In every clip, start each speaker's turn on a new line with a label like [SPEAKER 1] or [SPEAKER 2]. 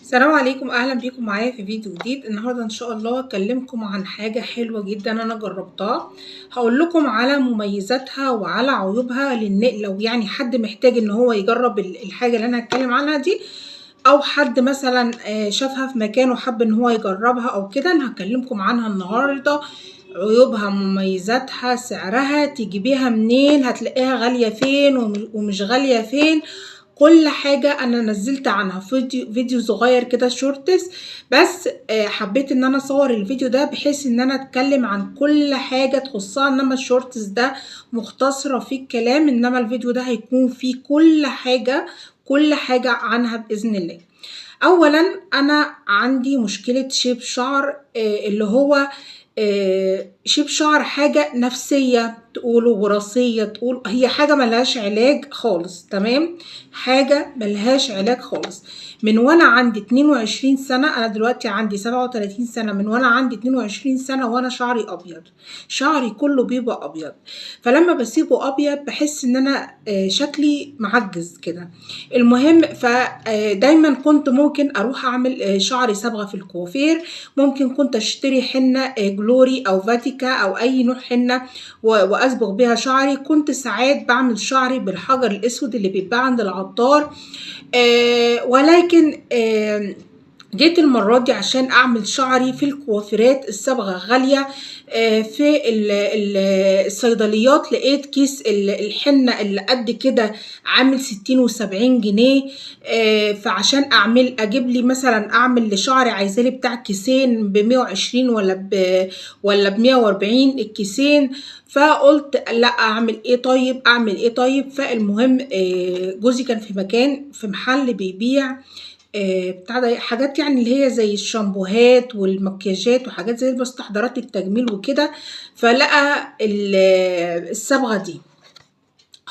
[SPEAKER 1] السلام عليكم، اهلا بيكم معايا في فيديو جديد. النهارده ان شاء الله اكلمكم عن حاجه حلوه جدا انا جربتها. هقول لكم على مميزاتها وعلى عيوبها، لان لو يعني حد محتاج ان هو يجرب الحاجه اللي انا هتكلم عنها دي، او حد مثلا شافها في مكان وحب ان هو يجربها او كده، انا هكلمكم عنها النهارده. عيوبها، مميزاتها، سعرها، تجيبيها منين، هتلاقيها غاليه فين ومش غاليه فين. كل حاجة أنا نزلت عنها فيديو صغير كده، شورتس. بس حبيت إن أنا أصور الفيديو ده بحيث إن أنا أتكلم عن كل حاجة تخصها، إنما الشورتس ده مختصرة في الكلام، إنما الفيديو ده هيكون فيه كل حاجة عنها بإذن الله. أولا أنا عندي مشكلة شيب شعر، اللي هو شيب شعر حاجة نفسية تقولوا، وراثية تقول، هي حاجة ملهاش علاج خالص. تمام، حاجة ملهاش علاج خالص. من وانا عندي 22 سنة، انا دلوقتي عندي 37 سنة، من وانا عندي 22 سنة وانا شعري ابيض، شعري كله بيبقى ابيض. فلما بسيبه ابيض بحس ان انا شكلي معجز كده. المهم، فدايما كنت ممكن اروح اعمل شعري صبغة في الكوافير، ممكن كنت اشتري حنة جلوري او فاتيكا او اي نوع حنة واصبغ بيها شعري. كنت ساعات بعمل شعري بالحجر الاسود اللي بيتباع عند العطار. ولكن جيت المرة دي عشان اعمل شعري في الكوافيرات، الصبغة غالية. في الصيدليات لقيت كيس الحنة اللي قد كده عامل 60 و70 جنيه. فعشان اجيب لي مثلا، اعمل لشعري عايزالي بتاع كيسين ب120 ولا ب140 الكيسين. فقلت لا، اعمل ايه طيب. فالمهم جوزي كان في في محل بيبيع بتاع ده حاجات، يعني اللي هي زي الشامبوهات والمكياجات وحاجات زي مستحضرات التجميل وكده. فلقى الصبغه دي.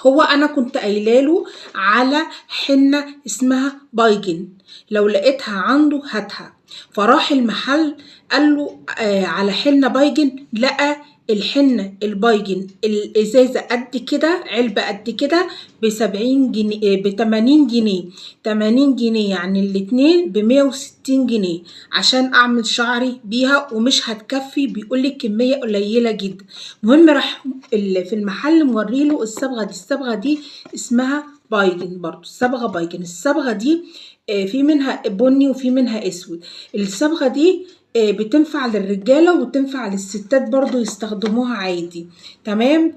[SPEAKER 1] هو انا كنت قايله له على حنه اسمها بايجن، لو لقيتها عنده هاتها. فراح المحل قال له على حنه بايجن. لقى الحنه البايجن الازازه قد كده، علبه قد كده، ب70 جنيه، ب80 جنيه. 80 جنيه يعني الاتنين ب160 جنيه عشان اعمل شعري بيها، ومش هتكفي، بيقولي كميه قليله جدا. المهم راح في المحل موريله الصبغه دي اسمها بايجن، برضو الصبغه بايجن. الصبغه دي في منها بني وفي منها اسود. الصبغه دي بتنفع للرجاله وتنفع للستات برضو يستخدموها عادي. تمام.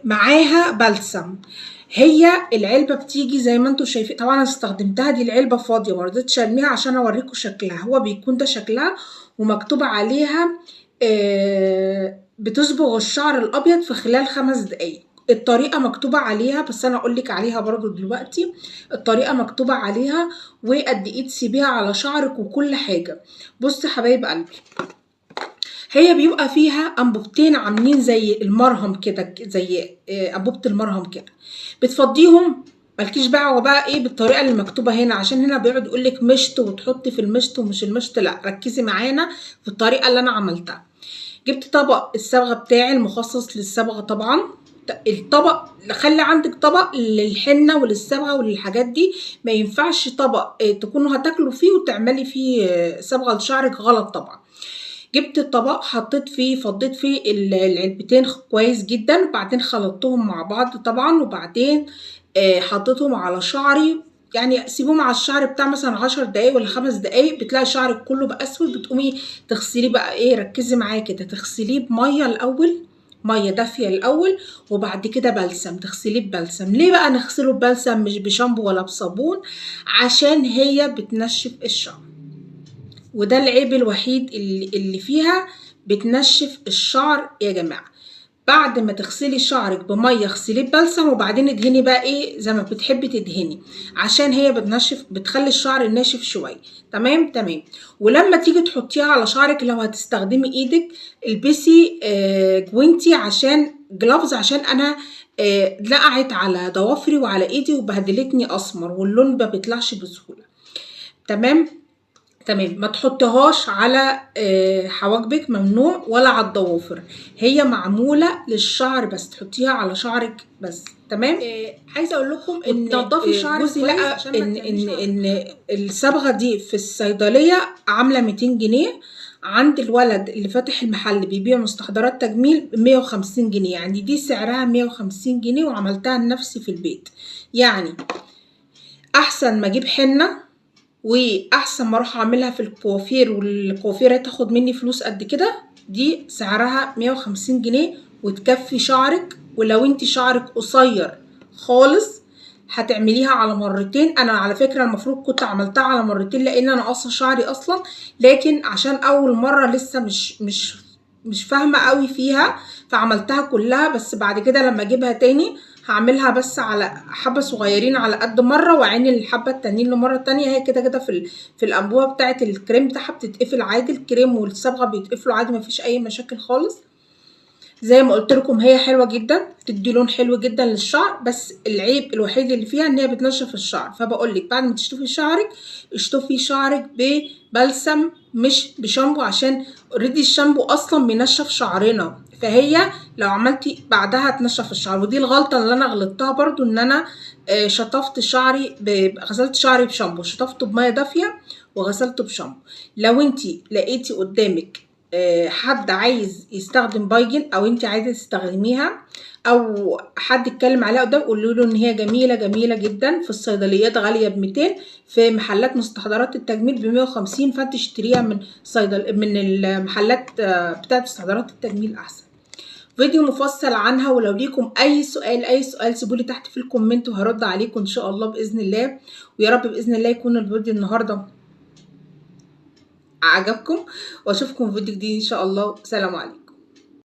[SPEAKER 1] معاها بلسم. هي العلبه بتيجي زي ما انتم شايفين، طبعا انا استخدمتها دي العلبه فاضيه، ما رضيتش ارميها عشان اوريكم شكلها. هو بيكون ده شكلها، ومكتوب عليها بتصبغ الشعر الابيض في خلال 5 دقايق. الطريقه مكتوبه عليها، بس انا اقول لك عليها برضو دلوقتي. الطريقه مكتوبه عليها وقد ايه تسيبيها على شعرك وكل حاجه. بص حبايب قلبي، هي بيبقى فيها انبوبتين عاملين زي المرهم كده، زي انبوبه المرهم كده. بتفضيهم، مالكيش دعوه بقى ايه بالطريقه اللي مكتوبه هنا، عشان هنا بيقعد يقول لك مشط وتحطي في المشط ومش المشط. لا، ركزي معانا في الطريقه اللي انا عملتها. جبت طبق الصبغه بتاعي المخصص للصبغه طبعا. الطبق، خلي عندك طبق للحنه وللصبغه وللحاجات دي. ما ينفعش طبق تكونوا هتاكلوا فيه وتعملي فيه صبغه لشعرك، غلط طبعا. جبت الطبق، حطيت فيه، فضيت فيه العلبتين كويس جدا، وبعدين خلطتهم مع بعض طبعا، وبعدين حطيتهم على شعري. يعني سيبوهم على الشعر بتاع مثلا 10 دقايق ولا 5 دقايق، بتلاقي شعرك كله بقى اسود. بتقومي تغسليه بقى ايه، ركزي معايا كده، تغسليه بميه الاول، ميه دافيه الاول، وبعد كده بلسم، تغسليه ببلسم. ليه بقى نغسله ببلسم مش بشامبو ولا بصابون؟ عشان هي بتنشف الشعر، وده العيب الوحيد اللي فيها، بتنشف الشعر يا جماعه. بعد ما تغسلي شعرك بميه، اغسليه ببلسم، وبعدين ادهني بقى ايه زي ما بتحبي تدهني، عشان هي بتنشف، بتخلي الشعر ناشف شويه. تمام. ولما تيجي تحطيها على شعرك، لو هتستخدمي ايدك، البسي جوينتي، عشان جلافز، عشان انا لقعت على ضوافري وعلى ايدي وبهدلتني اسمر، واللون ما بيطلعش بسهوله. تمام. تمام. ما تحطهاش على حواجبك، ممنوع، ولا على الضوافر، هي معمولة للشعر بس، تحطيها على شعرك بس. تمام. عايزه اقول لكم ان
[SPEAKER 2] وتنضفي شعرك
[SPEAKER 1] جوزي
[SPEAKER 2] كويس
[SPEAKER 1] لقى
[SPEAKER 2] عشان ما
[SPEAKER 1] ان
[SPEAKER 2] تعمليش
[SPEAKER 1] ان الصبغه دي في الصيدليه عامله 200 جنيه، عند الولد اللي فاتح المحل بيبيع مستحضرات تجميل 150 جنيه، يعني دي سعرها 150 جنيه وعملتها لنفسي في البيت. يعني احسن ما اجيب حنه، واحسن ما اروح اعملها في الكوافير والكوافيره تاخد مني فلوس قد كده، دي سعرها 150 جنيه وتكفي شعرك. ولو انت شعرك قصير خالص هتعمليها على مرتين. انا على فكره المفروض كنت عملتها على مرتين لان انا قاصه شعري اصلا، لكن عشان اول مره لسه مش فاهمه قوي فيها فعملتها كلها. بس بعد كده لما اجيبها تاني هعملها بس على حبة صغيرين على قد مرة، وعين الحبة التانيين لمرة تانية. هي كده كده في الأنبوبة بتاعة الكريم بتاعها بتتقفل عادي، الكريم والصبغة بيتقفلوا عادي، مفيش أي مشاكل خالص. زي ما قلت لكم هي حلوة جدا، بتدي لون حلو جدا للشعر، بس العيب الوحيد اللي فيها ان هي بتنشف الشعر. فبقول لك بعد ما تشطفي شعرك اشطفي شعرك ببلسم مش بشامبو، عشان اوريدي الشامبو اصلا بينشف شعرنا، فهي لو عملتي بعدها تنشف الشعر. ودي الغلطة اللي انا غلطتها برضو، ان انا شطفت شعري غسلت شعري بشامبو، شطفته بمية دافية وغسلته بشامبو. لو انتي لقيتي قدامك حد عايز يستخدم بايجن او انت عايزه تستخدميها، او حد اتكلم عليها قدام، قولوا له ان هي جميله جميله جدا. في الصيدليات غاليه ب200، في محلات مستحضرات التجميل ب150، فانت اشتريها من المحلات بتاعت مستحضرات التجميل احسن. فيديو مفصل عنها، ولو ليكم اي سؤال سيبولي تحت في الكومنت وهرد عليكم ان شاء الله باذن الله. ويا رب باذن الله يكون الفيديو النهارده عجبكم، واشوفكم في فيديو جديد ان شاء الله. سلام عليكم.